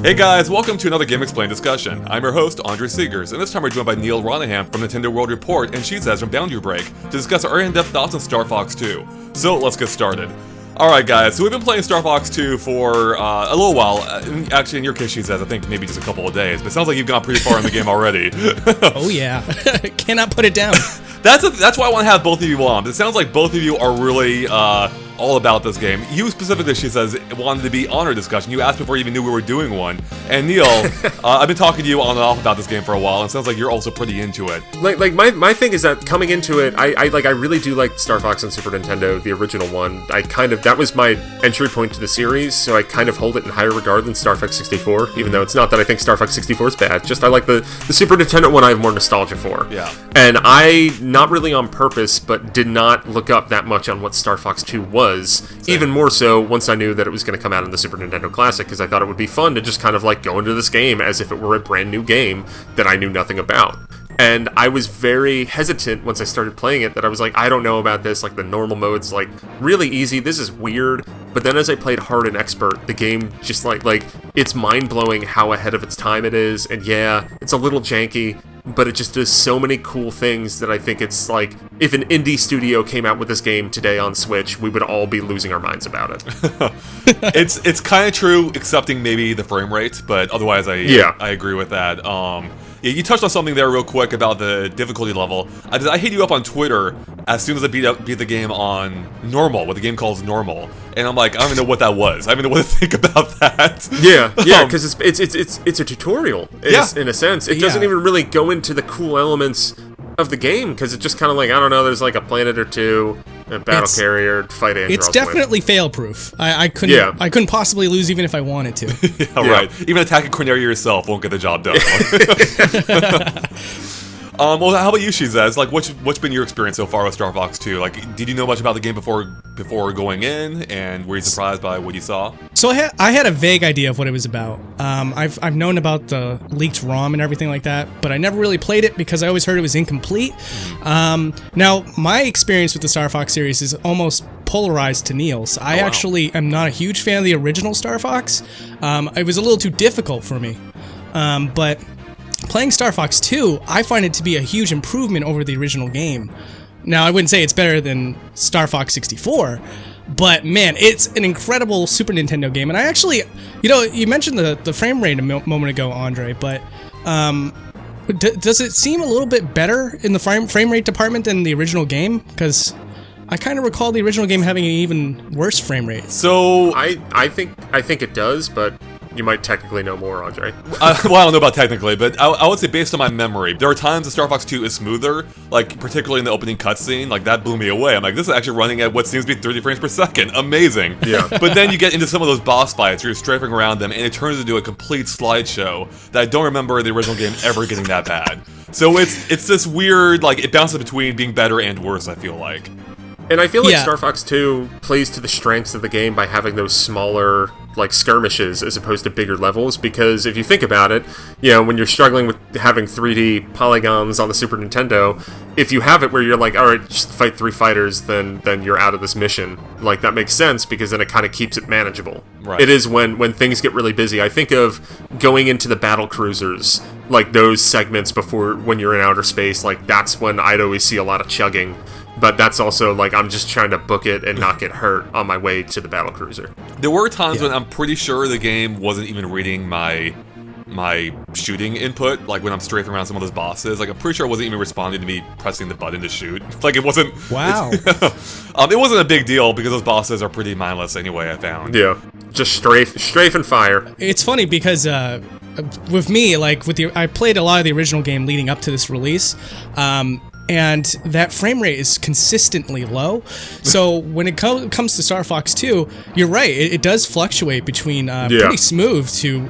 Hey guys, welcome to another GameXplain discussion. I'm your host, Andre Seegers, and this time we're joined by Neal from Nintendo World Report and Shesez from Boundary Break to discuss our in-depth thoughts on Star Fox 2. So let's get started. Alright guys, so we've been playing Star Fox 2 for a little while. Actually, in your case, Shesez, I think maybe just a couple of days, but it sounds like you've gone pretty far in the game already. Oh yeah, cannot put it down. That's why I want to have both of you on. It sounds like both of you are really all about this game. You specifically, she says, wanted to be on our discussion. You asked before you even knew we were doing one. And Neal, I've been talking to you on and off about this game for a while, and it sounds like you're also pretty into it. My thing is that coming into it, I really do like Star Fox on Super Nintendo, the original one. That was my entry point to the series, so I kind of hold it in higher regard than Star Fox 64, even though it's not that I think Star Fox 64 is bad, just I like the Super Nintendo one I have more nostalgia for. Yeah. And I, not really on purpose, but did not look up that much on what Star Fox 2 was, Same. even more so once I knew that it was going to come out in the Super Nintendo Classic, because I thought it would be fun to just kind of like go into this game as if it were a brand new game that I knew nothing about. And I was very hesitant once I started playing it that I was like, I don't know about this, like the normal mode's like really easy, this is weird. But then as I played hard and expert, the game just like it's mind-blowing how ahead of its time it is, and yeah, it's a little janky, but it just does so many cool things that I think it's like, if an indie studio came out with this game today on Switch, we would all be losing our minds about it. It's kind of true, excepting maybe the frame rate, but otherwise I agree with that. Yeah, you touched on something there real quick about the difficulty level. I hit you up on Twitter as soon as I beat the game on normal, what the game calls normal, and I'm like, I don't even know what that was. I don't even know what to think about that. Yeah, because it's a tutorial in a sense. It doesn't even really go into the cool elements of the game, because it's just kind of like, I don't know, there's like a planet or two, a battle carrier, fight Andros. It's definitely fail-proof. I couldn't possibly lose even if I wanted to. Right. Even attacking Cornelia yourself won't get the job done. Well, how about you, Shesez? Like, what's been your experience so far with Star Fox 2? Like, did you know much about the game before going in, and were you surprised by what you saw? So I had a vague idea of what it was about. I've known about the leaked ROM and everything like that, but I never really played it because I always heard it was incomplete. Now, my experience with the Star Fox series is almost polarized to Neal's. I actually am not a huge fan of the original Star Fox. It was a little too difficult for me, but playing Star Fox 2, I find it to be a huge improvement over the original game. Now, I wouldn't say it's better than Star Fox 64, but man, it's an incredible Super Nintendo game. And I actually, you mentioned the frame rate a moment ago, Andre, but does it seem a little bit better in the frame rate department than the original game? Because I kind of recall the original game having an even worse frame rate. So I think it does, but you might technically know more, Andre. Well, I don't know about technically, but I would say based on my memory, there are times that Star Fox 2 is smoother, like particularly in the opening cutscene, like that blew me away. I'm like, this is actually running at what seems to be 30 frames per second. Amazing. Yeah. But then you get into some of those boss fights, you're strafing around them, and it turns into a complete slideshow that I don't remember the original game ever getting that bad. So it's this weird, like, it bounces between being better and worse, I feel like. And I feel like Star Fox 2 plays to the strengths of the game by having those smaller, like, skirmishes as opposed to bigger levels, because if you think about it, when you're struggling with having 3D polygons on the Super Nintendo, if you have it where you're like, alright, just fight 3 fighters, then you're out of this mission. Like, that makes sense, because then it kind of keeps it manageable. Right. It is when things get really busy. I think of going into the battle cruisers, like those segments before, when you're in outer space, like, that's when I'd always see a lot of chugging. But that's also, like, I'm just trying to book it and not get hurt on my way to the battlecruiser. There were times when I'm pretty sure the game wasn't even reading my shooting input, like when I'm strafing around some of those bosses. Like, I'm pretty sure it wasn't even responding to me pressing the button to shoot. Like, it wasn't... Wow. It wasn't a big deal because those bosses are pretty mindless anyway, I found. Yeah. Just strafe and fire. It's funny because with me, like, I played a lot of the original game leading up to this release, and that frame rate is consistently low. So when it comes to Star Fox 2, you're right, it does fluctuate between pretty smooth to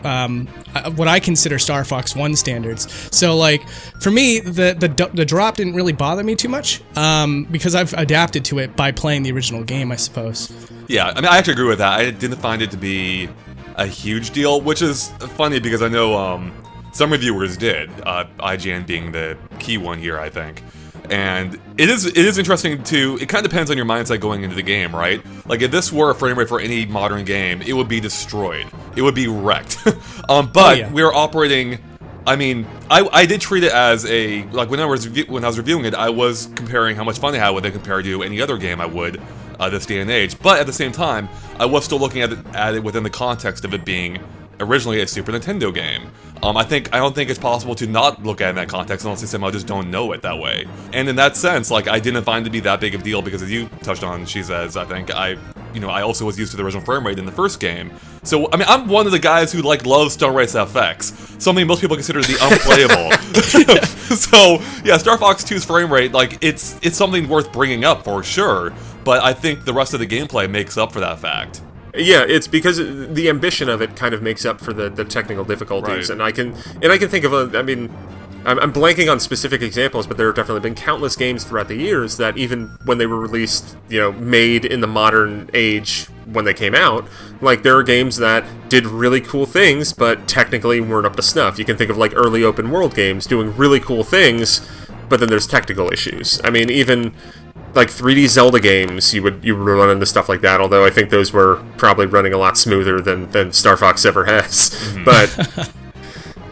what I consider Star Fox 1 standards. So, like, for me, the drop didn't really bother me too much, because I've adapted to it by playing the original game, I suppose. Yeah, I mean, I actually agree with that. I didn't find it to be a huge deal, which is funny because I know some reviewers did, IGN being the key one here, I think. And it is interesting to, it kind of depends on your mindset going into the game, right? Like, if this were a frame rate for any modern game, it would be destroyed. It would be wrecked. But we're operating, I mean, I did treat it as a, like, when I was reviewing it, I was comparing how much fun I had with it compared to any other game I would this day and age. But at the same time, I was still looking at it within the context of it being originally a Super Nintendo game. I don't think it's possible to not look at it in that context unless you somehow just don't know it that way. And in that sense, like, I didn't find it to be that big of a deal because, as you touched on, Shesez, I think I also was used to the original frame rate in the first game. So, I mean, I'm one of the guys who, like, loves Star Race FX, something most people consider to be unplayable. So, yeah, Star Fox 2's frame rate, like, it's something worth bringing up for sure, but I think the rest of the gameplay makes up for that fact. Yeah, it's because the ambition of it kind of makes up for the technical difficulties, right. and I can think of I'm blanking on specific examples, but there have definitely been countless games throughout the years that even when they were released, made in the modern age when they came out, like, there are games that did really cool things, but technically weren't up to snuff. You can think of, like, early open world games doing really cool things, but then there's technical issues. I mean, even like 3D Zelda games, you would run into stuff like that, although I think those were probably running a lot smoother than Star Fox ever has. Mm-hmm.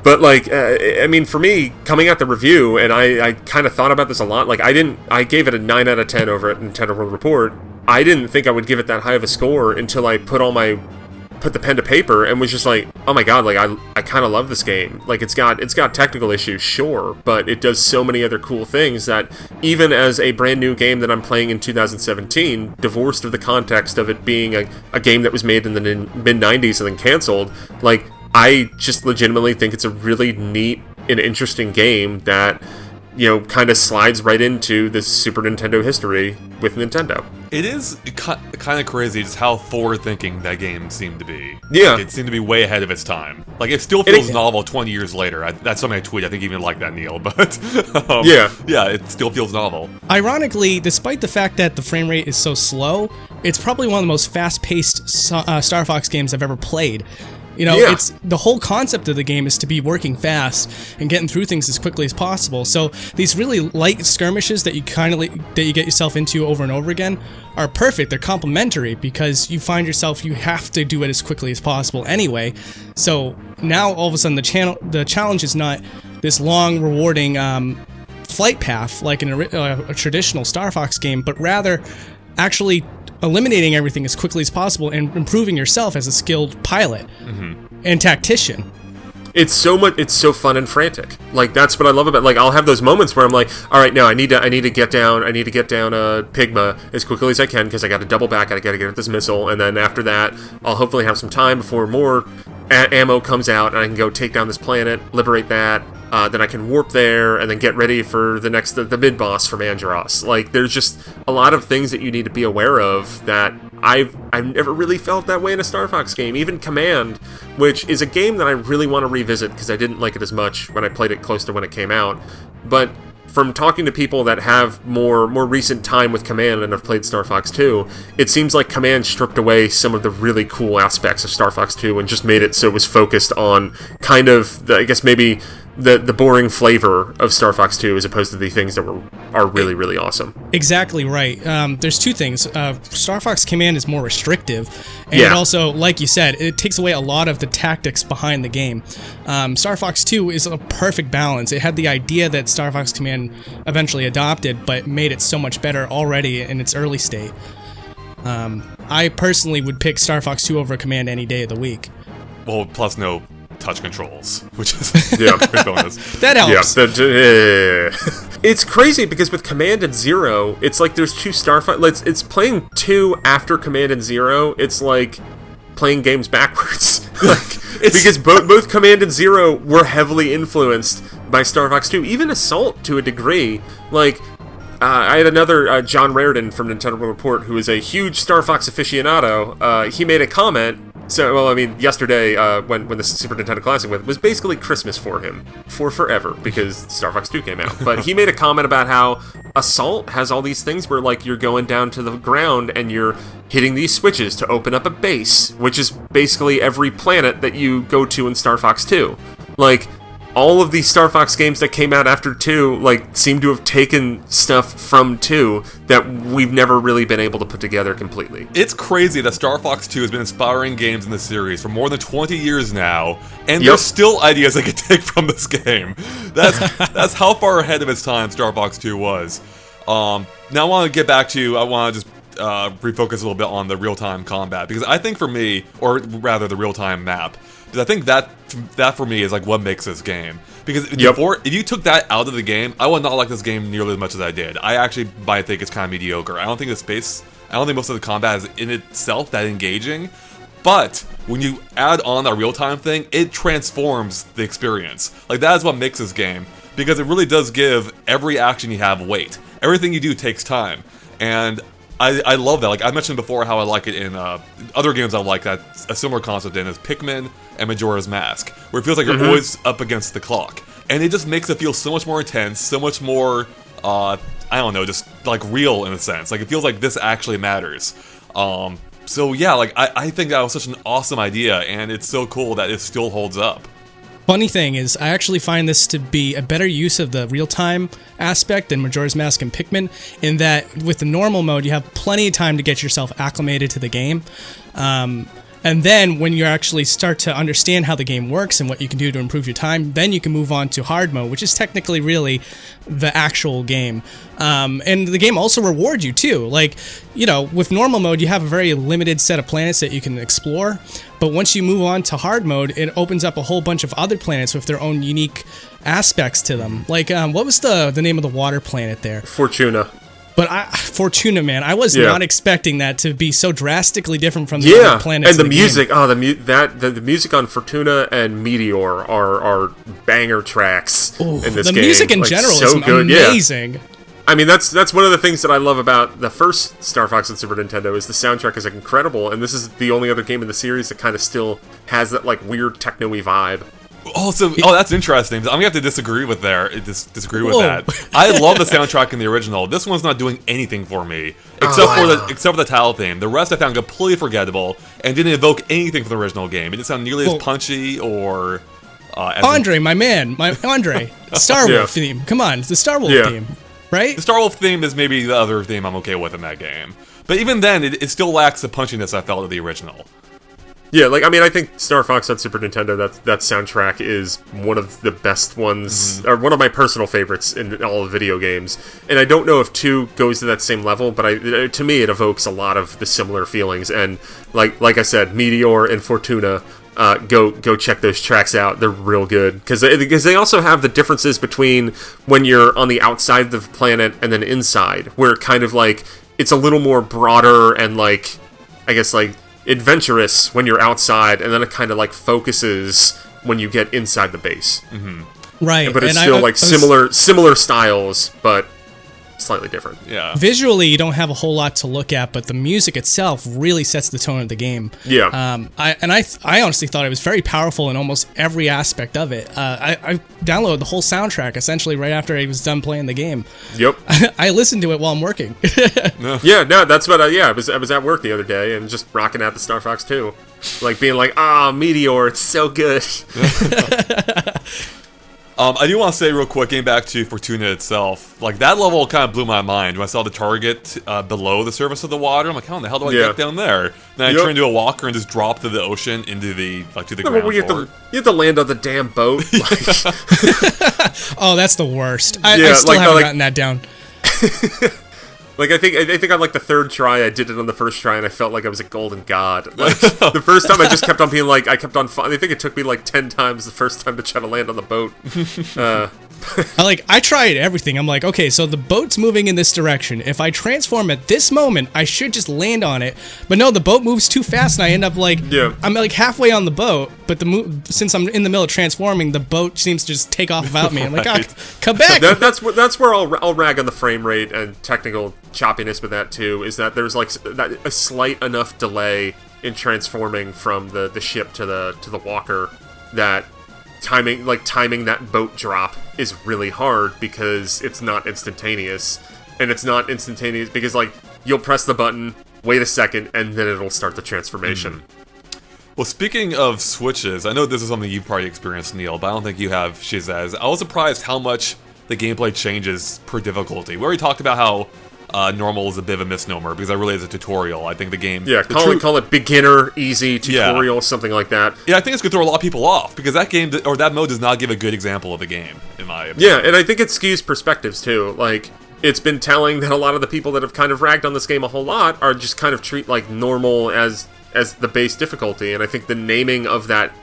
But like, I mean, for me, coming out the review, and I kind of thought about this a lot, like, I gave it a 9 out of 10 over at Nintendo World Report. I didn't think I would give it that high of a score until I put the pen to paper and was just like, oh my god, like, I kind of love this game. Like, it's got technical issues, sure, but it does so many other cool things that even as a brand new game that I'm playing in 2017, divorced of the context of it being a game that was made in the mid-90s and then canceled, like, I just legitimately think it's a really neat and interesting game that, kind of slides right into this Super Nintendo history with Nintendo. It is kind of crazy just how forward-thinking that game seemed to be. Yeah. Like, it seemed to be way ahead of its time. Like, it still feels novel 20 years later. That's something I tweet. I think you even like that, Neal. But, yeah, it still feels novel. Ironically, despite the fact that the frame rate is so slow, it's probably one of the most fast-paced Star Fox games I've ever played. It's the whole concept of the game is to be working fast and getting through things as quickly as possible. So these really light skirmishes that you get yourself into over and over again are perfect. They're complementary because you find yourself you have to do it as quickly as possible anyway. So now all of a sudden the challenge is not this long, rewarding flight path like in a traditional Star Fox game, but rather actually eliminating everything as quickly as possible and improving yourself as a skilled pilot and tactician. It's so fun and frantic. Like, that's what I love about, like, I'll have those moments where I'm like, all right, now I need to get down Pigma as quickly as I can because I got to double back, I got to get at this missile, and then after that, I'll hopefully have some time before more ammo comes out and I can go take down this planet, liberate that. Then I can warp there and then get ready for the mid-boss from Andros. Like, there's just a lot of things that you need to be aware of that I've never really felt that way in a Star Fox game. Even Command, which is a game that I really want to revisit because I didn't like it as much when I played it close to when it came out. But from talking to people that have more recent time with Command and have played Star Fox 2, it seems like Command stripped away some of the really cool aspects of Star Fox 2 and just made it so it was focused on kind of, I guess maybe the boring flavor of Star Fox 2 as opposed to the things that are really, really awesome. Exactly right. There's two things. Star Fox Command is more restrictive, and it also, like you said, it takes away a lot of the tactics behind the game. Star Fox 2 is a perfect balance. It had the idea that Star Fox Command eventually adopted, but made it so much better already in its early state. I personally would pick Star Fox 2 over Command any day of the week. Well, plus no touch controls, which is a bonus. That helps. It's crazy because with Command and Zero, it's like there's two Starfighter. It's playing 2 after Command and Zero. It's like playing games backwards. Because both Command and Zero were heavily influenced by Star Fox 2, even Assault to a degree. Like, I had another John Raridan from Nintendo World Report who is a huge Star Fox aficionado. He made a comment. So, well, I mean, yesterday, when the Super Nintendo Classic was basically Christmas for him, for forever, because Star Fox 2 came out. But he made a comment about how Assault has all these things where, like, you're going down to the ground and you're hitting these switches to open up a base, which is basically every planet that you go to in Star Fox 2. Like, all of these Star Fox games that came out after 2, like, seem to have taken stuff from 2 that we've never really been able to put together completely. It's crazy that Star Fox 2 has been inspiring games in the series for more than 20 years now, and there's still ideas I could take from this game. That's how far ahead of its time Star Fox 2 was. Now I want to get back to, I want to just refocus a little bit on the real-time combat, because I think for me, or rather the real-time map, because I think that for me is like what makes this game. Because if you took that out of the game, I would not like this game nearly as much as I did. I actually might think it's kind of mediocre. I don't think most of the combat is in itself that engaging. But when you add on that real-time thing, it transforms the experience. Like, that is what makes this game, because it really does give every action you have weight. Everything you do takes time, and I love that. Like, I mentioned before how I like it in other games I like that a similar concept in is Pikmin and Majora's Mask, where it feels like you're always up against the clock. And it just makes it feel so much more intense, so much more, I don't know, just like real in a sense. Like, it feels like this actually matters. So yeah, like, I think that was such an awesome idea, and it's so cool that it still holds up. Funny thing is, I actually find this to be a better use of the real-time aspect than Majora's Mask and Pikmin, in that with the normal mode, you have plenty of time to get yourself acclimated to the game. And then when you actually start to understand how the game works and what you can do to improve your time, then you can move on to hard mode, which is technically really the actual game. And the game also rewards you too. Like, you know, with normal mode, you have a very limited set of planets that you can explore. But once you move on to hard mode, it opens up a whole bunch of other planets with their own unique aspects to them. Like, what was the name of the water planet there? Fortuna. But Fortuna, man, I was not expecting that to be so drastically different from the other planets. And the music, the music on Fortuna and Meteor are banger tracks in this game. The music in general is amazing. Yeah. I mean, that's one of the things that I love about the first Star Fox on Super Nintendo is the soundtrack is incredible, and this is the only other game in the series that kind of still has that like weird techno-y vibe. That's interesting. I'm gonna have to disagree with that. I love the soundtrack in the original. This one's not doing anything for me, except for the title theme. The rest I found completely forgettable and didn't evoke anything from the original game. It didn't sound nearly as punchy or. Andre, Star Wolf theme. Come on, it's the Star Wolf theme, right? The Star Wolf theme is maybe the other theme I'm okay with in that game, but even then, it still lacks the punchiness I felt of the original. Yeah, like, I mean, I think Star Fox on Super Nintendo, that soundtrack is one of the best ones, or one of my personal favorites in all of video games. And I don't know if 2 goes to that same level, but to me, it evokes a lot of the similar feelings. And like I said, Meteor and Fortuna, go check those tracks out. They're real good. Because they also have the differences between when you're on the outside of the planet and then inside, where kind of like, it's a little more broader and like, I guess like, adventurous when you're outside, and then it kind of like focuses when you get inside the base. Right, but it's still similar styles, but slightly different. Yeah. Visually, you don't have a whole lot to look at, but the music itself really sets the tone of the game. Yeah. I honestly thought it was very powerful in almost every aspect of it. I downloaded the whole soundtrack essentially right after I was done playing the game. Yep. I listened to it while I'm working. Yeah, no, that's what I was at work the other day and just rocking out the Star Fox 2. Like being like, Meteor, it's so good. I do want to say real quick, getting back to Fortuna itself, like that level kind of blew my mind when I saw the target below the surface of the water. I'm like, how in the hell do I get down there? Then I turned into a walker and just dropped to the ocean into the ground floor. You have to land on the damn boat. Oh, that's the worst. I still haven't gotten that down. Like, I think on, like, the third try, I did it on the first try, and I felt like I was a golden god. Like, the first time, I just kept on being like, I think it took me, like, 10 times the first time to try to land on the boat. I tried everything. I'm like, okay, so the boat's moving in this direction. If I transform at this moment, I should just land on it. But no, the boat moves too fast, and I end up, like, I'm, like, halfway on the boat, but since I'm in the middle of transforming, the boat seems to just take off without me. I'm like, come back! That's where I'll rag on the frame rate and technical choppiness with that too, is that there's like a slight enough delay in transforming from the ship to the walker that timing that boat drop is really hard because it's not instantaneous. And it's not instantaneous because like you'll press the button, wait a second, and then it'll start the transformation. Well, speaking of switches, I know this is something you've probably experienced, Neal, but I don't think you have, Shesez. I was surprised how much the gameplay changes per difficulty. We already talked about how normal is a bit of a misnomer, because I really is a tutorial. I think the game... Yeah, call it beginner, easy, tutorial, something like that. Yeah, I think it's going to throw a lot of people off, because that game, or that mode does not give a good example of the game, in my opinion. Yeah, and I think it skews perspectives, too. Like, it's been telling that a lot of the people that have kind of ragged on this game a whole lot are just kind of treat, like, normal as the base difficulty, and I think the naming of that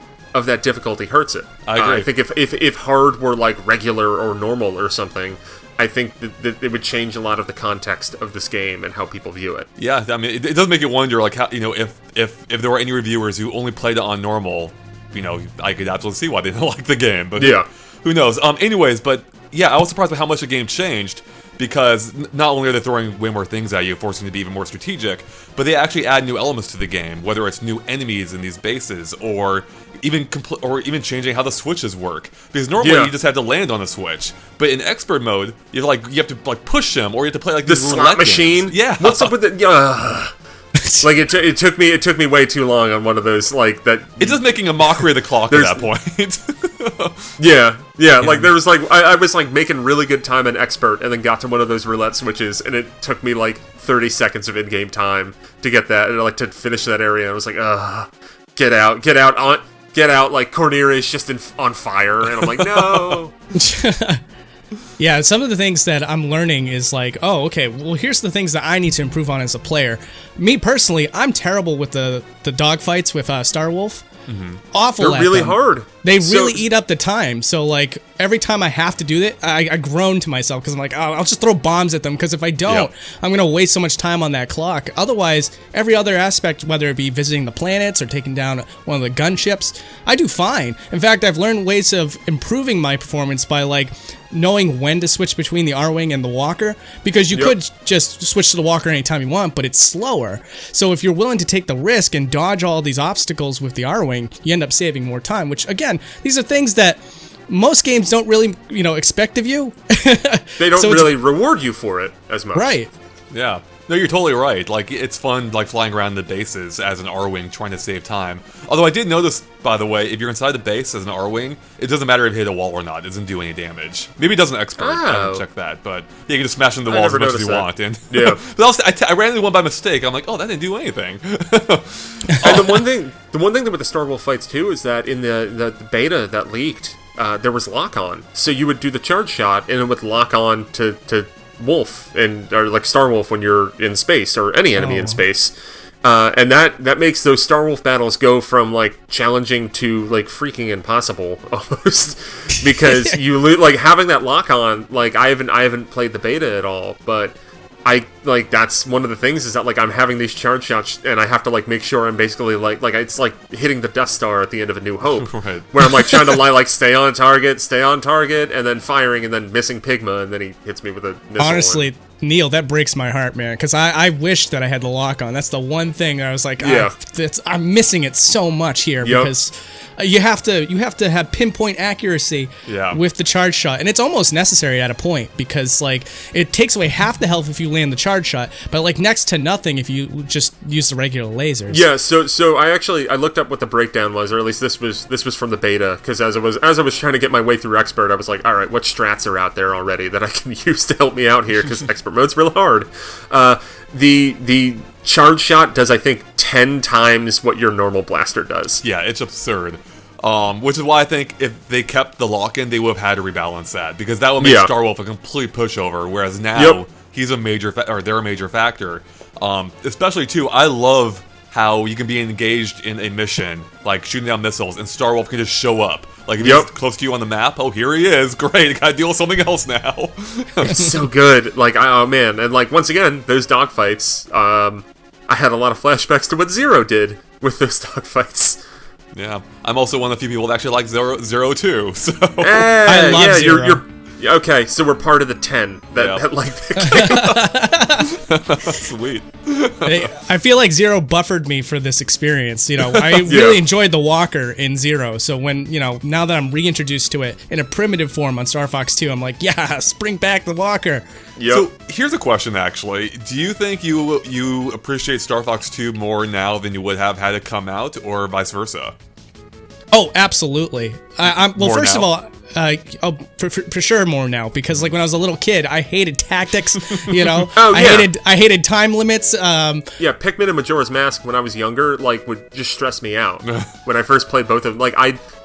difficulty hurts it. I agree. I think if hard were, like, regular or normal or something... I think that it would change a lot of the context of this game and how people view it. Yeah, I mean, it does make you wonder, like, how, you know, if there were any reviewers who only played it on normal, you know, I could absolutely see why they didn't like the game. But yeah, who knows? Anyways, but yeah, I was surprised by how much the game changed, because not only are they throwing way more things at you, forcing you to be even more strategic, but they actually add new elements to the game, whether it's new enemies in these bases, or even changing how the switches work. Because normally you just had to land on a switch, but in expert mode, you have to push them, or you have to play like the these slot machine. Games. Yeah, what's up with it? Like it took me way too long on one of those, like that. It's just making a mockery of the clock at that point. yeah. Like there was like I was like making really good time in expert, and then got to one of those roulette switches, and it took me like 30 seconds of in-game time to get that, and like to finish that area. And I was like, get out! Like Corneria's just on fire, and I'm like, no. Yeah, some of the things that I'm learning is like, oh, okay, well, here's the things that I need to improve on as a player. Me personally, I'm terrible with the dogfights with Star Wolf. Mm-hmm. Awful. They're really hard. They really eat up the time. So like every time I have to do that, I groan to myself, because I'm like, oh, I'll just throw bombs at them, because if I don't, I'm gonna waste so much time on that clock. Otherwise, every other aspect, whether it be visiting the planets or taking down one of the gunships, I do fine. In fact, I've learned ways of improving my performance by like knowing when to switch between the R-Wing and the Walker, because you could just switch to the Walker anytime you want, but it's slower. So if you're willing to take the risk and dodge all these obstacles with the R-Wing, you end up saving more time, which again, these are things that most games don't really, expect of you. They don't really reward you for it as much. Right. Yeah. No, you're totally right. Like, it's fun, like, flying around the bases as an R-Wing trying to save time. Although I did notice, by the way, if you're inside the base as an R-Wing, it doesn't matter if you hit a wall or not. It doesn't do any damage. Maybe it doesn't expert. I haven't checked that. But yeah, you can just smash into the walls as much as you want. And yeah. But also, I ran into one by mistake. I'm like, oh, that didn't do anything. And the one thing with the Star Wolf fights, too, is that in the beta that leaked, there was lock-on. So you would do the charge shot, and it would lock on to Wolf, or like Star Wolf when you're in space, or any enemy in space. And that makes those Star Wolf battles go from like challenging to like freaking impossible almost, because you like having that lock on. Like I haven't played the beta at all, but I like that's one of the things is that like I'm having these charge shots, and I have to like make sure I'm basically like it's like hitting the Death Star at the end of A New Hope, right. Where I'm like trying to like stay on target, and then firing, and then missing Pigma, and then he hits me with a missile. Honestly, Neal, that breaks my heart, man, because I wish that I had the lock on. That's the one thing that I was like, I'm missing it so much here, because you have to have pinpoint accuracy with the charge shot, and it's almost necessary at a point, because like it takes away half the health if you land the charge shot, but like next to nothing if you just use the regular lasers. Yeah, so I looked up what the breakdown was, or at least this was from the beta, because as I was trying to get my way through expert, I was like, all right, what strats are out there already that I can use to help me out here, because expert mode's real hard. The charge shot does, I think, 10 times what your normal blaster does. Yeah, it's absurd. Which is why I think if they kept the lock-in, they would have had to rebalance that, because that would make Star Wolf a complete pushover, whereas now he's a major they're a major factor. Especially too, I love how you can be engaged in a mission, like shooting down missiles, and Star Wolf can just show up. Like if he's close to you on the map, oh, here he is, great, I gotta deal with something else now. It's so good. Like, oh man, and like once again, those dogfights, I had a lot of flashbacks to what Zero did with those dogfights. Yeah, I'm also one of the few people that actually like Zero too. So I love Zero. Yeah, okay, so we're part of the 10 that like Sweet. I feel like Zero buffered me for this experience. I really enjoyed the walker in Zero. So when, now that I'm reintroduced to it in a primitive form on Star Fox 2, I'm like, yes, bring back the walker. Yep. So here's a question, actually. Do you think you appreciate Star Fox 2 more now than you would have had it come out, or vice versa? Oh, absolutely. First now? of all, for sure more now, because like when I was a little kid, I hated tactics. I hated time limits. Pikmin and Majora's Mask when I was younger, like, would just stress me out. When I first played both of them, like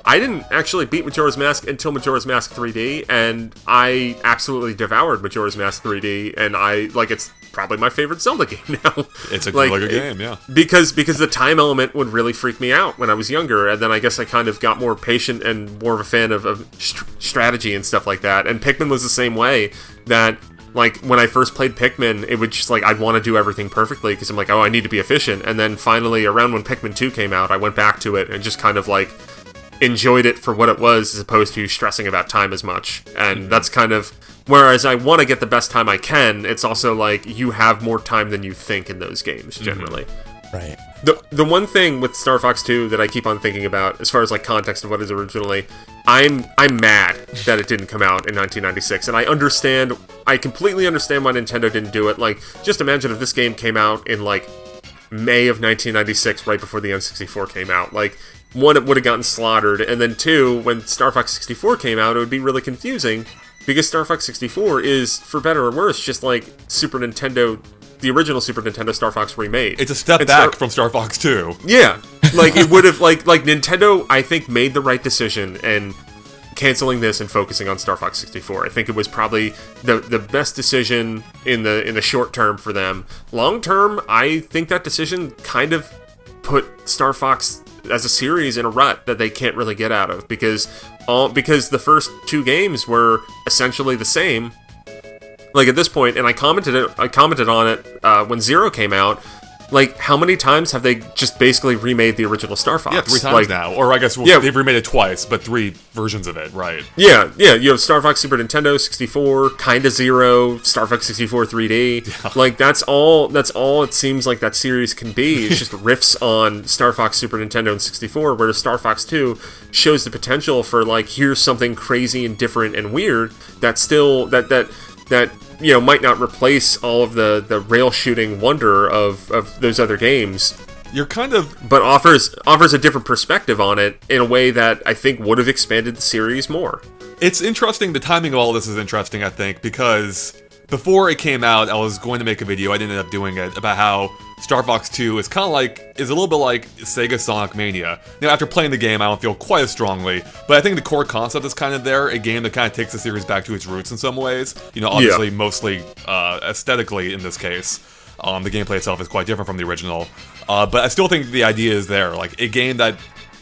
I didn't actually beat Majora's Mask until Majora's Mask 3D, and I absolutely devoured Majora's Mask 3D, and it's probably my favorite Zelda game now. It's a good game, yeah. Because the time element would really freak me out when I was younger, and then I guess I kind of got more patient and more of a fan of strategy and stuff like that. And Pikmin was the same way, that like when I first played Pikmin, it would just like I'd want to do everything perfectly because I'm like, oh, I need to be efficient. And then finally, around when Pikmin 2 came out, I went back to it and just kind of like enjoyed it for what it was, as opposed to stressing about time as much. And that's kind of, whereas I want to get the best time I can, it's also like you have more time than you think in those games generally. Right. The one thing with Star Fox 2 that I keep on thinking about, as far as like context of what is originally, I'm mad that it didn't come out in 1996, and I completely understand why Nintendo didn't do it. Like, just imagine if this game came out in like May of 1996, right before the N64 came out. Like, one, it would have gotten slaughtered, and then two, when Star Fox 64 came out, it would be really confusing, because Star Fox 64 is, for better or worse, just like the original Super Nintendo Star Fox remade. It's a step back from Star Fox 2. Yeah, like it would have, like Nintendo, I think, made the right decision in canceling this and focusing on Star Fox 64. I think it was probably the best decision in the short term for them. Long term, I think that decision kind of put Star Fox as a series in a rut that they can't really get out of, because the first two games were essentially the same. Like at this point, and I commented on it when Zero came out. Like, how many times have they just basically remade the original Star Fox? Yeah, 3 times now. Or I guess they've remade it twice, but 3 versions of it, right? Yeah. You have Star Fox Super Nintendo 64, kinda Zero, Star Fox 64 3D. Yeah. Like, that's all it seems like that series can be. It's just riffs on Star Fox Super Nintendo and 64, whereas Star Fox 2 shows the potential for, like, here's something crazy and different and weird that still, that might not replace all of the rail shooting wonder of those other games. You're kind of... But offers a different perspective on it in a way that I think would have expanded the series more. It's interesting, the timing of all this is interesting, I think, because before it came out, I was going to make a video, I didn't end up doing it, about how Star Fox 2 is a little bit like Sega Sonic Mania. Now, after playing the game, I don't feel quite as strongly, but I think the core concept is kind of there, a game that kind of takes the series back to its roots in some ways. Obviously, mostly aesthetically in this case. The gameplay itself is quite different from the original, but I still think the idea is there, like a game that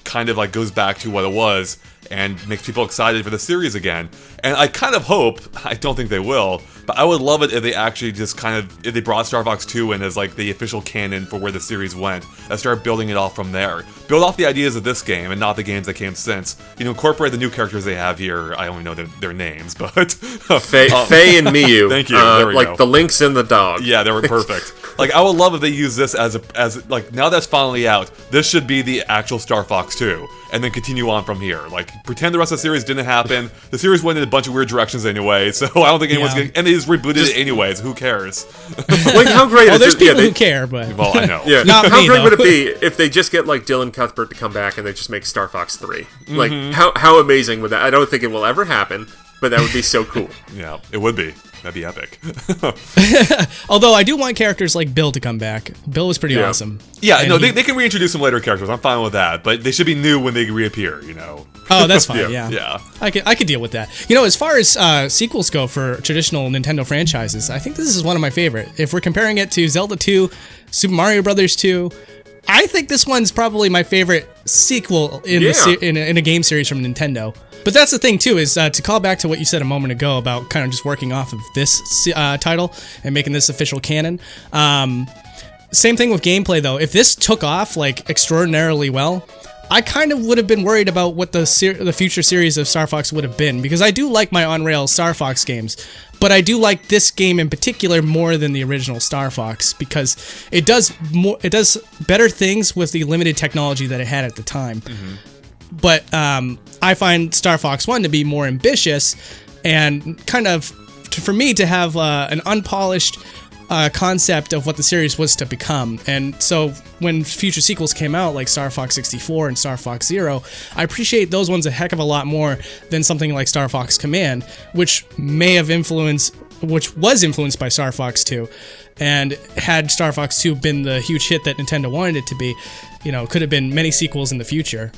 kind of like goes back to what it was and makes people excited for the series again. And I kind of hope, I don't think they will, but I would love it if they actually just if they brought Star Fox 2 in as like the official canon for where the series went, and start building it off from there. Build off the ideas of this game and not the games that came since. Incorporate the new characters they have here. I only know their names, but... Faye and Miyu. Thank you, there we go. The lynx and the dog. Yeah, they were perfect. Like, I would love if they use this as now that's finally out, this should be the actual Star Fox 2, and then continue on from here. Like, pretend the rest of the series didn't happen. The series went in a bunch of weird directions anyway, so I don't think anyone's getting... And they just rebooted it anyways, who cares? Like, how great well, there's people who care, but... Well, I know. Yeah. How great would it be if they just get, like, Dylan Cuthbert to come back and they just make Star Fox 3? Mm-hmm. Like, how amazing would that... I don't think it will ever happen, but that would be so cool. Yeah, it would be. That'd be epic. Although I do want characters like Bill to come back. Bill was pretty awesome. Yeah, no, they can reintroduce some later characters. I'm fine with that, but they should be new when they reappear. Oh, that's fine. Yeah. Yeah. I could deal with that. As far as sequels go for traditional Nintendo franchises, I think this is one of my favorite. If we're comparing it to Zelda 2, Super Mario Brothers 2, I think this one's probably my favorite sequel in a game series from Nintendo. But that's the thing, too, is to call back to what you said a moment ago about kind of just working off of this title and making this official canon. Same thing with gameplay, though. If this took off, like, extraordinarily well, I kind of would have been worried about what the future series of Star Fox would have been, because I do like my on-rails Star Fox games, but I do like this game in particular more than the original Star Fox, because it does better things with the limited technology that it had at the time. But I find Star Fox 1 to be more ambitious and kind of, for me, to have an unpolished concept of what the series was to become. And so when future sequels came out, like Star Fox 64 and Star Fox Zero, I appreciate those ones a heck of a lot more than something like Star Fox Command, which was influenced by Star Fox 2. And had Star Fox 2 been the huge hit that Nintendo wanted it to be, could have been many sequels in the future.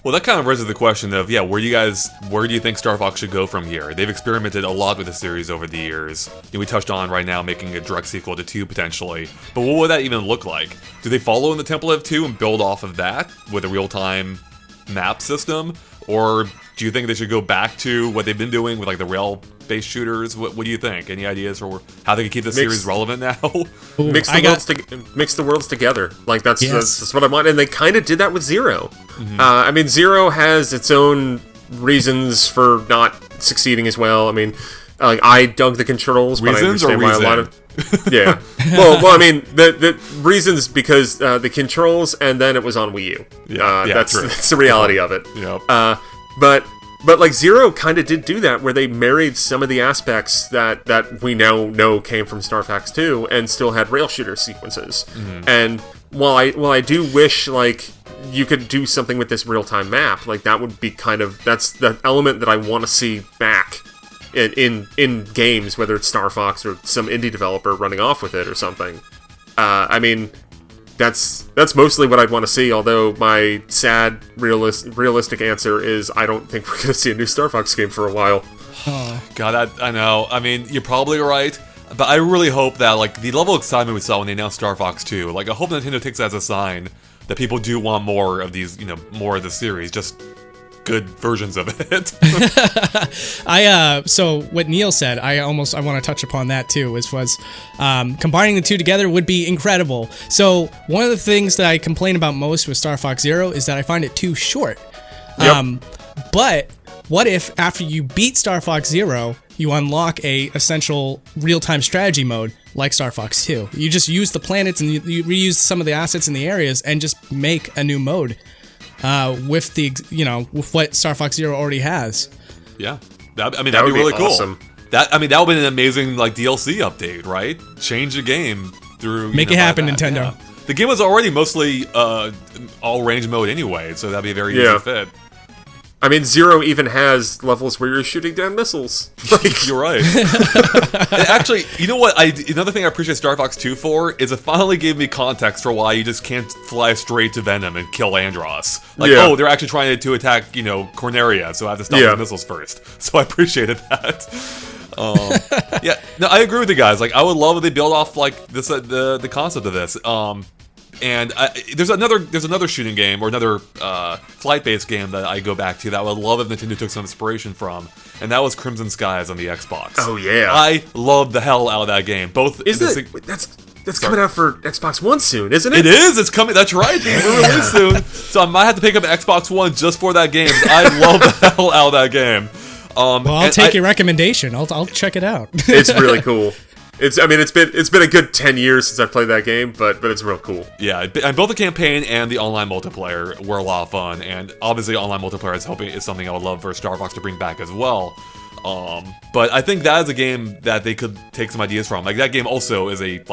Well, that kind of raises the question of, where do you think Star Fox should go from here? They've experimented a lot with the series over the years. We touched on right now making a direct sequel to 2 potentially, but what would that even look like? Do they follow in the template of 2 and build off of that with a real-time map system? Or do you think they should go back to what they've been doing with like the rail-based shooters? What do you think? Any ideas for how they can keep the series relevant now? Mix the worlds together. Like that's what I want, and they kind of did that with Zero. I mean, Zero has its own reasons for not succeeding as well. I mean, I dug the controls, but I understand why a lot of well, I mean, the reasons because the controls, and then it was on Wii U. That's the reality of it. But like Zero kind of did do that, where they married some of the aspects that we now know came from Star Fox 2 and still had rail shooter sequences. And while I do wish like you could do something with this real-time map, like that would be that's the element that I want to see back in games, whether it's Star Fox or some indie developer running off with it or something. I mean, that's mostly what I'd want to see, although my sad, realistic answer is I don't think we're going to see a new Star Fox game for a while. God, I know. I mean, you're probably right, but I really hope that, like, the level of excitement we saw when they announced Star Fox 2, like, I hope Nintendo takes that as a sign that people do want more of these, more of the series, just good versions of it. So what Neal said, I want to touch upon that too, was combining the two together would be incredible. So one of the things that I complain about most with Star Fox Zero is that I find it too short. But what if after you beat Star Fox Zero, you unlock a essential real-time strategy mode like Star Fox 2? You just use the planets and you reuse some of the assets in the areas and just make a new mode. With with what Star Fox Zero already has. Yeah, that'd be really awesome. Cool. That would be an amazing like DLC update, right? Change the game through. Make it happen, Nintendo. Yeah. The game was already mostly all range mode anyway, so that'd be a very easy fit. I mean, Zero even has levels where you're shooting down missiles. You're right. Actually, you know what? Another thing I appreciate Star Fox 2 for is it finally gave me context for why you just can't fly straight to Venom and kill Andross. Like, they're actually trying to attack, Corneria, so I have to stop the missiles first. So I appreciated that. No, I agree with you guys. Like, I would love if they build off like this, the concept of this. And there's another shooting game or another flight-based game that I go back to that I would love if Nintendo took some inspiration from, and that was Crimson Skies on the Xbox. Oh yeah, I love the hell out of that game. That's coming out for Xbox One soon, isn't it? It is. It's coming. That's right. It's released soon. So I might have to pick up an Xbox One just for that game. I love the hell out of that game. Well, I'll take your recommendation. I'll check it out. It's really cool. It's been a good 10 years since I've played that game, but it's real cool. Yeah, and both the campaign and the online multiplayer were a lot of fun, and obviously online multiplayer is something I would love for Star Fox to bring back as well. But I think that is a game that they could take some ideas from. Like that game also is an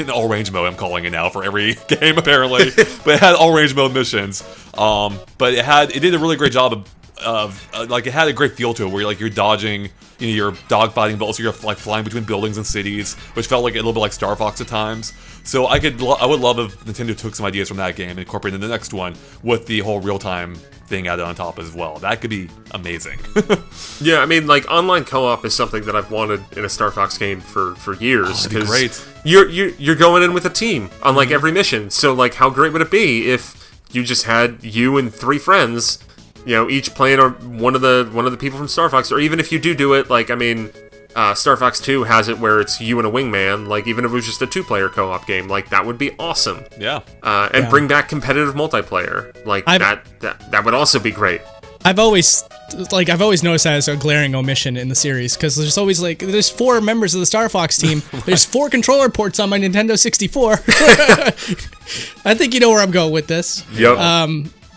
all range mode. I'm calling it now for every game apparently, but it had all range mode missions. But it did a really great job of it had a great feel to it where you're dodging. You're dogfighting, but also you're like flying between buildings and cities, which felt like a little bit like Star Fox at times. So I would love if Nintendo took some ideas from that game and incorporated in the next one with the whole real-time thing added on top as well. That could be amazing. Yeah, I mean, like online co-op is something that I've wanted in a Star Fox game for years. That'd be great. You're going in with a team on like every mission. So like, how great would it be if you just had you and 3 friends? Each playing or one of the people from Star Fox, or even if you do it, like, I mean, Star Fox 2 has it where it's you and a wingman. Like, even if it was just a 2-player co-op game, like, that would be awesome. Yeah. And bring back competitive multiplayer. Like, that would also be great. I've always noticed that as a glaring omission in the series, because there's always there's 4 members of the Star Fox team. There's 4 controller ports on my Nintendo 64. I think you know where I'm going with this. Yep.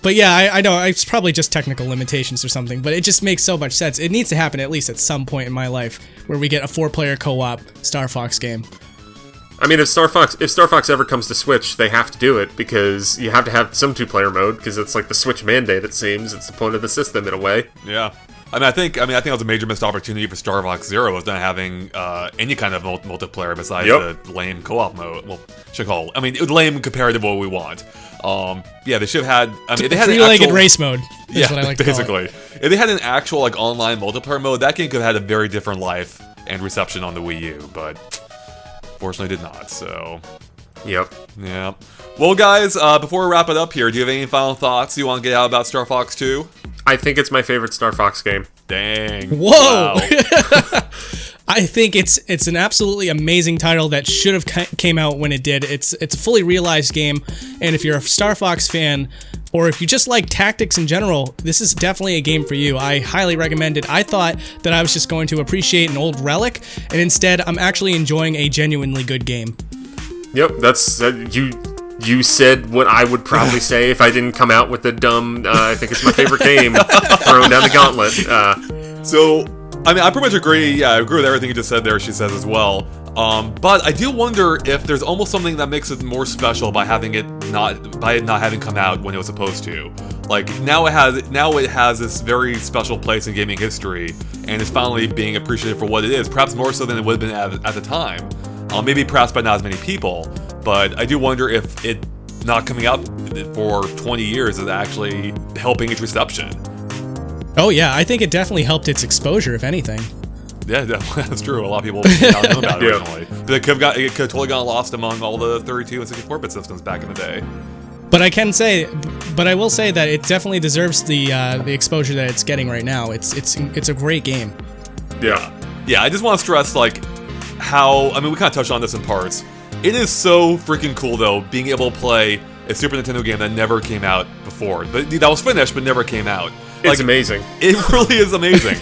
But yeah, I know it's probably just technical limitations or something, but it just makes so much sense. It needs to happen at least at some point in my life where we get a 4-player co-op Star Fox game. I mean, if Star Fox ever comes to Switch, they have to do it, because you have to have some 2-player mode, because it's like the Switch mandate, it seems. It's the point of the system, in a way. Yeah. I think that was a major missed opportunity for Star Fox Zero, was not having any kind of multiplayer besides the lame co-op mode. Well, lame compared to what we want. They should have had. They had three-legged race mode. What I like basically. If they had an actual online multiplayer mode, that game could have had a very different life and reception on the Wii U, but fortunately did not. So. Yep. Yeah. Well, guys, before we wrap it up here, do you have any final thoughts you want to get out about Star Fox 2? I think it's my favorite Star Fox game. Dang. Whoa! Wow. I think it's an absolutely amazing title that should have came out when it did. It's a fully realized game, and if you're a Star Fox fan, or if you just like tactics in general, this is definitely a game for you. I highly recommend it. I thought that I was just going to appreciate an old relic, and instead I'm actually enjoying a genuinely good game. Yep, that's you said what I would probably say if I didn't come out with the dumb, I think it's my favorite game, throwing down the gauntlet. I pretty much agree. Yeah, I agree with everything you just said there, she says as well. But I do wonder if there's almost something that makes it more special by it not having come out when it was supposed to. Like, now it has this very special place in gaming history, and it's finally being appreciated for what it is, perhaps more so than it would have been at the time. Maybe perhaps by not as many people, but I do wonder if it not coming out for 20 years is actually helping its reception. Oh yeah, I think it definitely helped its exposure, if anything. Yeah, that's true. A lot of people did not know about it originally. But it could have totally gotten lost among all the 32 and 64-bit systems back in the day. But I will say that it definitely deserves the exposure that it's getting right now. It's a great game. Yeah. Yeah, I just want to stress, how, we kind of touched on this in parts. It is so freaking cool, though, being able to play a Super Nintendo game that never came out before. But that was finished, but never came out. It's amazing. It really is amazing.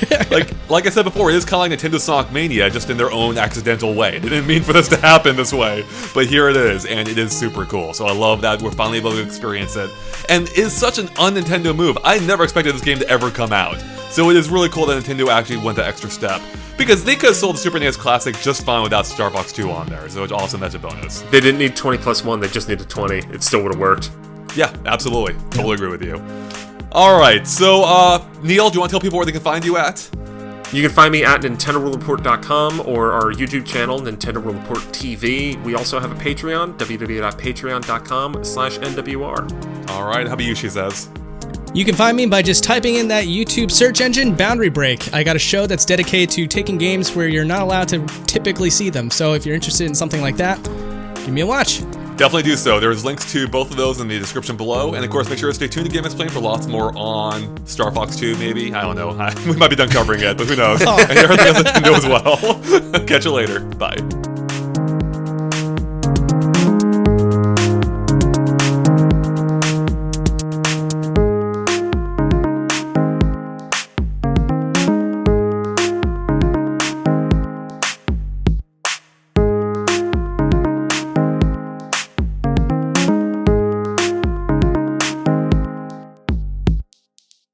like I said before, it is kind of like Nintendo Sonic Mania, just in their own accidental way. They didn't mean for this to happen this way, but here it is, and it is super cool. So I love that we're finally able to experience it. And it's such an un-Nintendo move. I never expected this game to ever come out. So it is really cool that Nintendo actually went that extra step. Because they could have sold the Super NES Classic just fine without Star Fox 2 on there, so it's awesome, that's a bonus. They didn't need 20 plus 1, they just needed 20. It still would have worked. Yeah, absolutely. Totally agree with you. Alright, so, Neal, do you want to tell people where they can find you at? You can find me at NintendoWorldReport.com or our YouTube channel, Nintendo World Report TV. We also have a Patreon, www.patreon.com/NWR. Alright, how about you, Shesez? You can find me by just typing in that YouTube search engine, Boundary Break. I got a show that's dedicated to taking games where you're not allowed to typically see them. So if you're interested in something like that, give me a watch. Definitely do so. There's links to both of those in the description below. And of course, make sure to stay tuned to GameXplain for lots more on Star Fox 2, maybe. I don't know. We might be done covering it, but who knows. And everything else to do as well. Catch you later. Bye.